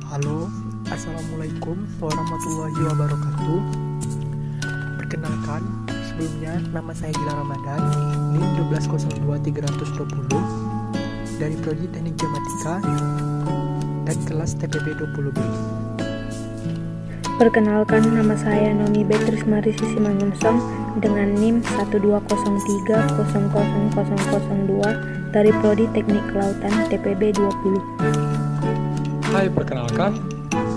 Halo, Assalamualaikum warahmatullahi wabarakatuh. Perkenalkan, sebelumnya nama saya Gilang Ramadan, NIM 1202320 dari Prodi Teknik Geomatika dan kelas TPB 20B. Perkenalkan, nama saya Nomi Beatrice Marisi Simangunsong dengan NIM 120300002 dari Prodi Teknik Kelautan TPB 20. Hai, perkenalkan,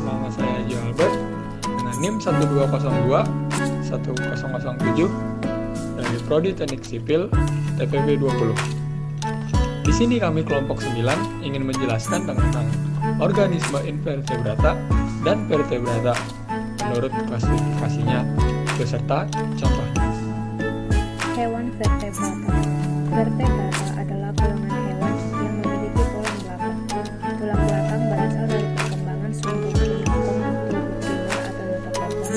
nama saya Jo Albert dengan NIM 120210007 dari Prodi Teknik Sipil TPB 20. Di sini kami kelompok 9 ingin menjelaskan tentang organisme invertebrata dan vertebrata menurut klasifikasinya beserta contohnya. Hewan vertebrata. Vertebrata adalah golongan hewan yang memiliki tulang belakang. Tulang belakang berasal dari perkembangan sumbu tulang tubuh primer atau notokorda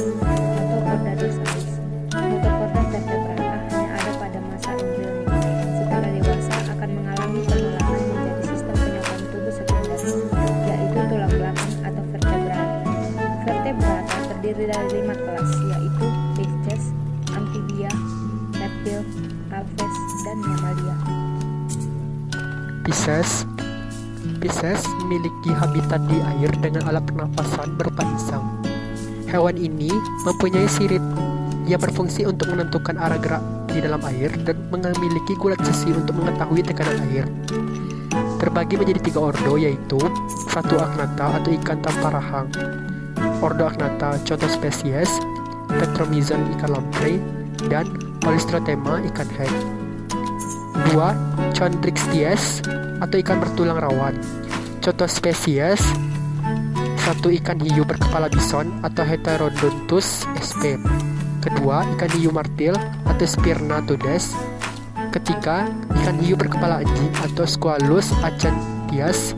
atau chordadosaurus. Notokorda vertebrata hanya ada pada masa embrionik. Setelah dewasa akan mengalami pengolahan menjadi sistem penyokong tubuh sekunder, yaitu tulang belakang atau vertebra. Vertebrata terdiri dari 5 kelas, yaitu fishes, amfibia, reptil, alves, dan mammalia. Pisces memiliki habitat di air dengan alat pernafasan berupa insang. Hewan ini mempunyai sirip yang berfungsi untuk menentukan arah gerak di dalam air dan memiliki gulat sisi untuk mengetahui tekanan air. Terbagi menjadi 3 ordo, yaitu 1. Agnatha atau ikan tanpa rahang. Ordo Agnatha contoh spesies Petromyzon ikan lamprey dan Polystrotema ikan hek. 2. Chondrichthyes atau ikan bertulang rawan. Contoh spesies 1. Ikan hiu berkepala bison atau Heterodontus sp. Kedua, ikan hiu martil atau Spirnatodes. Ketiga, ikan hiu berkepala anjing atau Squalus acanthias.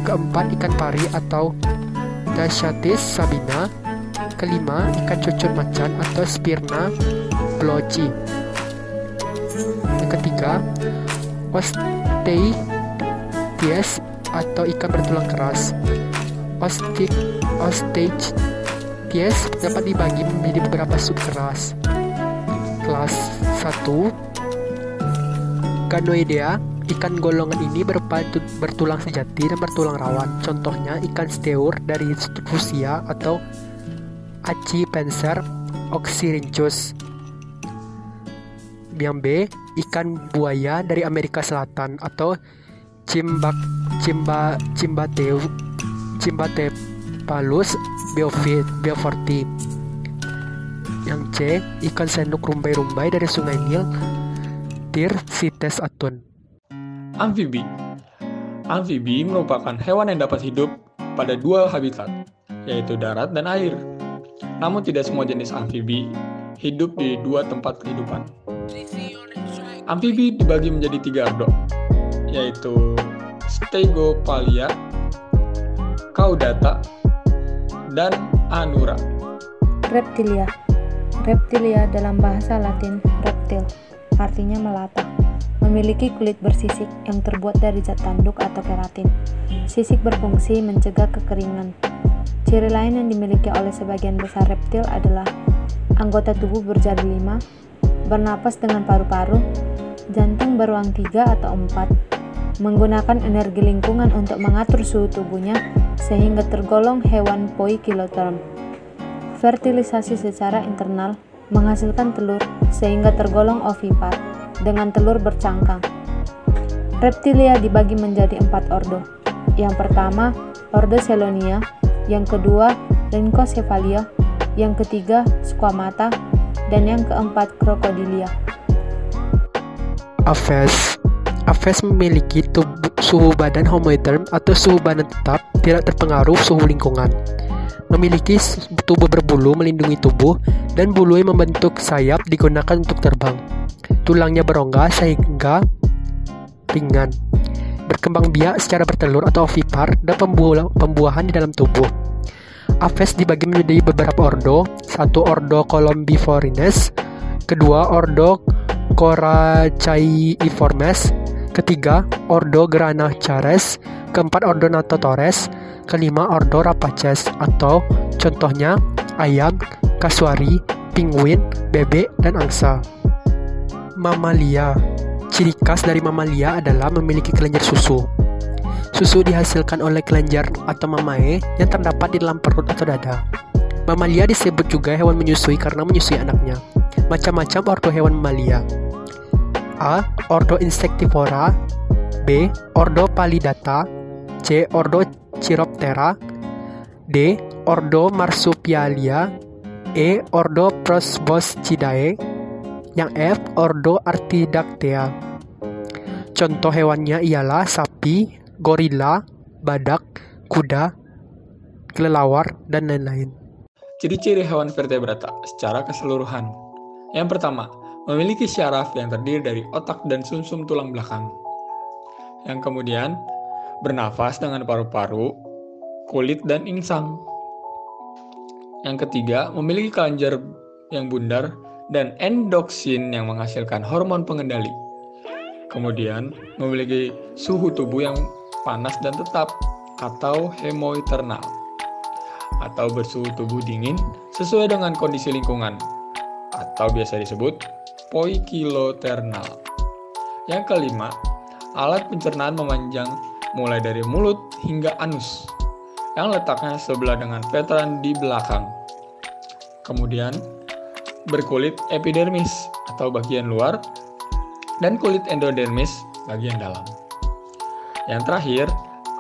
Keempat, ikan pari atau Dashatis sabina. Kelima, ikan cucut macan atau Spirna ploci. Yang ketiga, Osteichthyes atau ikan bertulang keras. Osteichthyes dapat dibagi menjadi beberapa subkelas. Kelas 1, Ganoidea. Ikan golongan ini berupa bertulang sejati dan bertulang rawan. Contohnya ikan steur dari Rusia atau Accipenser oxyrhynchus. Yang B, ikan buaya dari Amerika Selatan atau Cymbatepalus beauforti. Yang C, ikan senuk rumbai-rumbai dari Sungai Nil, Thyrstes atun. Amfibi. Amfibi merupakan hewan yang dapat hidup pada 2 habitat, yaitu darat dan air. Namun tidak semua jenis amfibi hidup di 2 tempat kehidupan. Amfibi dibagi menjadi 3 ordo, yaitu Stegopalia, Caudata, dan Anura. Reptilia. Reptilia dalam bahasa Latin reptil, artinya melata. Memiliki kulit bersisik yang terbuat dari zat tanduk atau keratin. Sisik berfungsi mencegah kekeringan. Ciri lain yang dimiliki oleh sebagian besar reptil adalah anggota tubuh berjari 5, bernapas dengan paru-paru, jantung beruang 3 atau 4, menggunakan energi lingkungan untuk mengatur suhu tubuhnya sehingga tergolong hewan poikiloterm. Fertilisasi secara internal menghasilkan telur sehingga tergolong ovipar dengan telur bercangkang. Reptilia dibagi menjadi 4 ordo. Yang pertama, ordo Chelonia, yang kedua, Rhynchocephalia, yang ketiga, Squamata, dan yang keempat, Crocodilia. Aves memiliki suhu badan homoiderm atau suhu badan tetap, tidak terpengaruh suhu lingkungan. Memiliki tubuh berbulu melindungi tubuh dan bulu yang membentuk sayap digunakan untuk terbang. Tulangnya berongga sehingga ringan. Berkembang biak secara bertelur atau ovipar dan pembuahan di dalam tubuh. Aves dibagi menjadi beberapa ordo. 1. Ordo Columbiformes. Kedua, ordo Coracaeiformes. ketiga ordo Granachares, keempat ordo Natotores, kelima ordo Rapaces atau contohnya ayam, kasuari, penguin, bebek, dan angsa. Mamalia. Ciri khas dari mamalia adalah memiliki kelenjar susu. Susu dihasilkan oleh kelenjar atau mamae yang terdapat di dalam perut atau dada. Mamalia disebut juga hewan menyusui karena menyusui anaknya. Macam-macam ordo hewan mamalia. A. Ordo Insectivora. B. Ordo Pallidata. C. Ordo Chiroptera. D. Ordo Marsupialia. E. Ordo Proboscidae. Yang F. Ordo Artiodactylea. Contoh hewannya ialah sapi, gorila, badak, kuda, kelelawar, dan lain-lain. Ciri-ciri hewan vertebrata secara keseluruhan. Yang pertama, memiliki syaraf yang terdiri dari otak dan sumsum tulang belakang. Yang kemudian, bernafas dengan paru-paru, kulit, dan insang. Yang ketiga, memiliki kelenjar yang bundar dan endoksin yang menghasilkan hormon pengendali. Kemudian, memiliki suhu tubuh yang panas dan tetap atau hemoiternal, atau bersuhu tubuh dingin sesuai dengan kondisi lingkungan, atau biasa disebut poikilothermal. Yang kelima, alat pencernaan memanjang mulai dari mulut hingga anus, yang letaknya sebelah dengan veteran di belakang. Kemudian, berkulit epidermis atau bagian luar, dan kulit endodermis bagian dalam. Yang terakhir,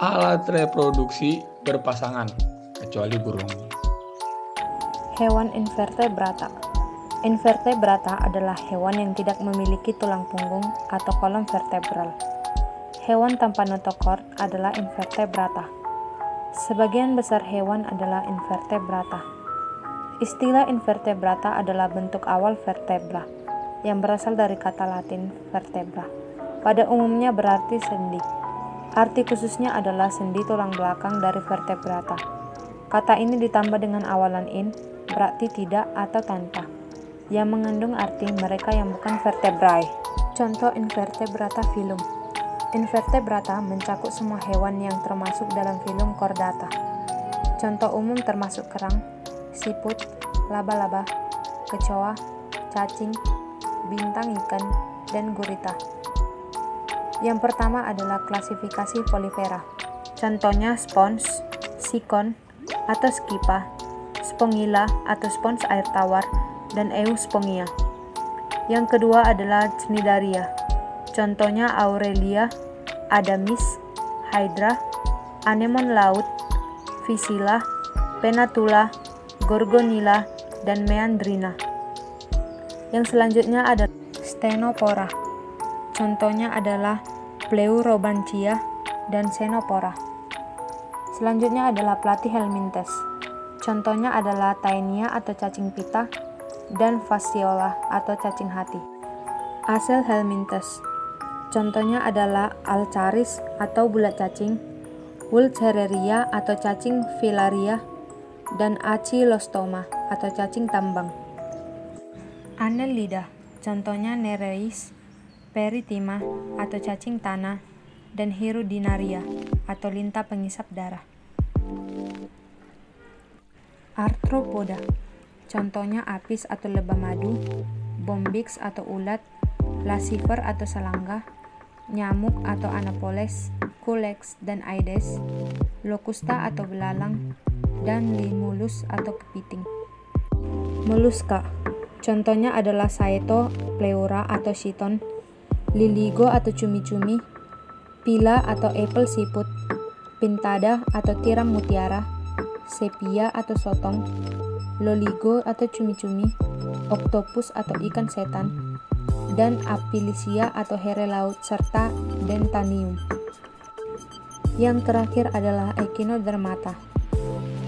alat reproduksi berpasangan, kecuali burung. Hewan invertebrata. Invertebrata adalah hewan yang tidak memiliki tulang punggung atau kolom vertebral. Hewan tanpa notochord adalah invertebrata. Sebagian besar hewan adalah invertebrata. Istilah invertebrata adalah bentuk awal vertebra, yang berasal dari kata Latin vertebra. Pada umumnya berarti sendi. Arti khususnya adalah sendi tulang belakang dari vertebrata. Kata ini ditambah dengan awalan in, berarti tidak atau tanpa, yang mengandung arti mereka yang bukan vertebrae. Contoh invertebrata filum. Invertebrata mencakup semua hewan yang termasuk dalam filum Chordata. Contoh umum termasuk kerang, siput, laba-laba, kecoa, cacing, bintang ikan, dan gurita. Yang pertama adalah klasifikasi Polypera. Contohnya spons, sikon atau skipa, spongilla atau spons air tawar, dan Euspongia. Yang kedua adalah Cnidaria. Contohnya Aurelia, Adamis, Hydra, anemon laut, Viscilla, Penatula, Gorgonilla, dan Meandrina. Yang selanjutnya ada Ctenopora. Contohnya adalah Pleurobanchia dan Xenophora. Selanjutnya adalah Platyhelminthes. Contohnya adalah Taenia atau cacing pita dan Fasciola atau cacing hati. Acelhelminthes. Contohnya adalah Alcaris atau bulat cacing, Wuchereria atau cacing filaria, dan Acylostoma atau cacing tambang. Annelida, contohnya Nereis, Peritima atau cacing tanah, dan Hirudinaria atau lintah pengisap darah. Arthropoda, contohnya apis atau lebah madu, Bombyx atau ulat, Lasifer atau salangga, nyamuk atau Anopheles, Culex dan Aedes, Locusta atau belalang, dan Limulus atau kepiting. Moluska, contohnya adalah Saeto, Pleura atau Chiton, Liligo atau cumi-cumi, Pila atau apple siput, Pintada atau tiram mutiara, Sepia atau sotong, Loligo atau cumi-cumi, Octopus atau ikan setan, dan Aplysia atau here laut, serta Dentanium. Yang terakhir adalah Echinodermata.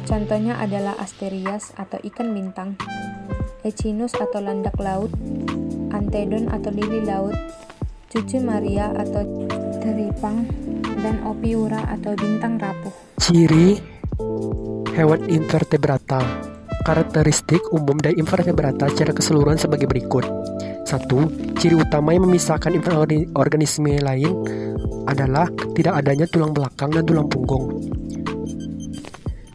Contohnya adalah Asterias atau ikan bintang, Echinus atau landak laut, Antedon atau lili laut, Cucu Maria atau teripang, dan Opiura atau bintang rapuh. Ciri hewan invertebrata. Karakteristik umum dari invertebrata secara keseluruhan sebagai berikut. 1. Ciri utama yang memisahkan organisme lain adalah tidak adanya tulang belakang dan tulang punggung.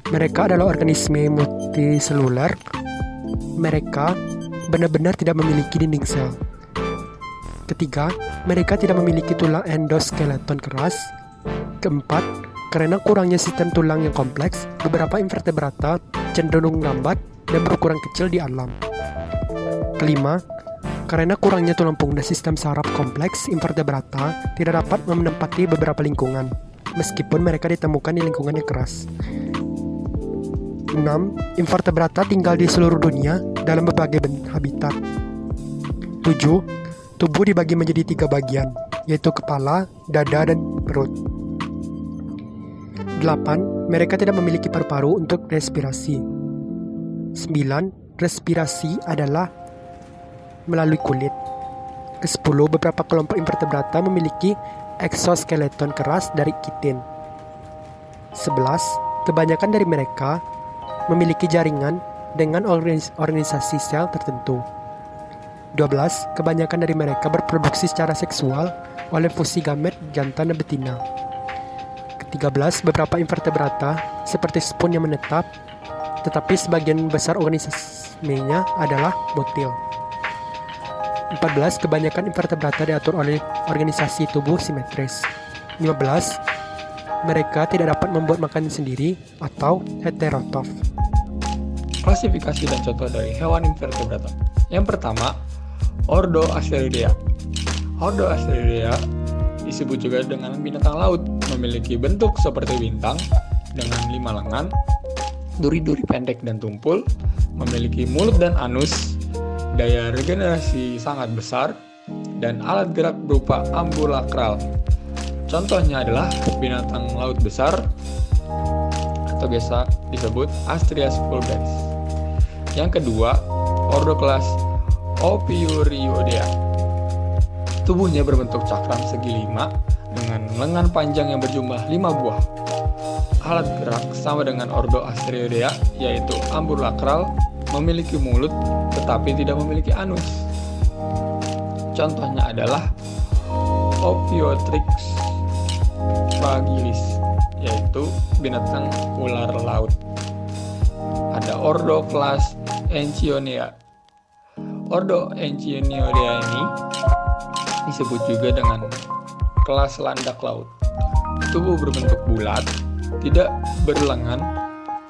Mereka adalah organisme multiseluler. Mereka benar-benar tidak memiliki dinding sel. Ketiga, mereka tidak memiliki tulang endoskeleton keras. Keempat, karena kurangnya sistem tulang yang kompleks, beberapa invertebrata cenderung lambat dan berukuran kecil di alam. Kelima, karena kurangnya tulang punggung dan sistem saraf kompleks, invertebrata tidak dapat menempati beberapa lingkungan, meskipun mereka ditemukan di lingkungan yang keras. 6. Invertebrata tinggal di seluruh dunia dalam berbagai habitat. 7. Tubuh dibagi menjadi 3 bagian, yaitu kepala, dada, dan perut. 8. Mereka tidak memiliki paru-paru untuk respirasi. 9. Respirasi adalah melalui kulit. Ke-10. Beberapa kelompok invertebrata memiliki eksoskeleton keras dari kitin. 11. Kebanyakan dari mereka memiliki jaringan dengan organisasi sel tertentu. 12. Kebanyakan dari mereka berproduksi secara seksual oleh fusi gamet jantan dan betina. Ke-13. Beberapa invertebrata seperti spons yang menetap, tetapi sebagian besar organismenya adalah motil. 14. Kebanyakan invertebrata diatur oleh organisasi tubuh simetris. 15. Mereka tidak dapat membuat makanan sendiri atau heterotrof. Klasifikasi dan contoh dari hewan invertebrata. Yang pertama, Ordo Asteridea. Ordo Asteridea disebut juga dengan binatang laut, memiliki bentuk seperti bintang dengan 5 lengan, duri-duri pendek dan tumpul, memiliki mulut dan anus, daya regenerasi sangat besar, dan alat gerak berupa ambulakral. Contohnya adalah binatang laut besar atau biasa disebut Astrias vulgaris. Yang kedua, ordo kelas Ophiuriodea. Tubuhnya berbentuk cakram segi 5 dengan lengan panjang yang berjumlah 5 buah. Alat gerak sama dengan ordo Asteridea, yaitu ambulakral, memiliki mulut tetapi tidak memiliki anus. Contohnya adalah Ophiotrix fragilis, yaitu binatang ular laut. Ada ordo kelas Enchionea. Ordo Enchionea ini disebut juga dengan kelas landak laut. Tubuh berbentuk bulat, tidak berlengan,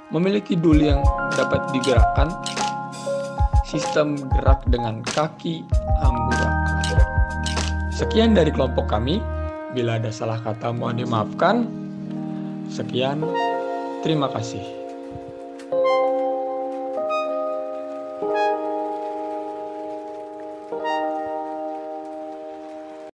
memiliki duli yang dapat digerakkan, sistem gerak dengan kaki ambulakral. Sekian dari kelompok kami. Bila ada salah kata mohon dimaafkan. Sekian, terima kasih.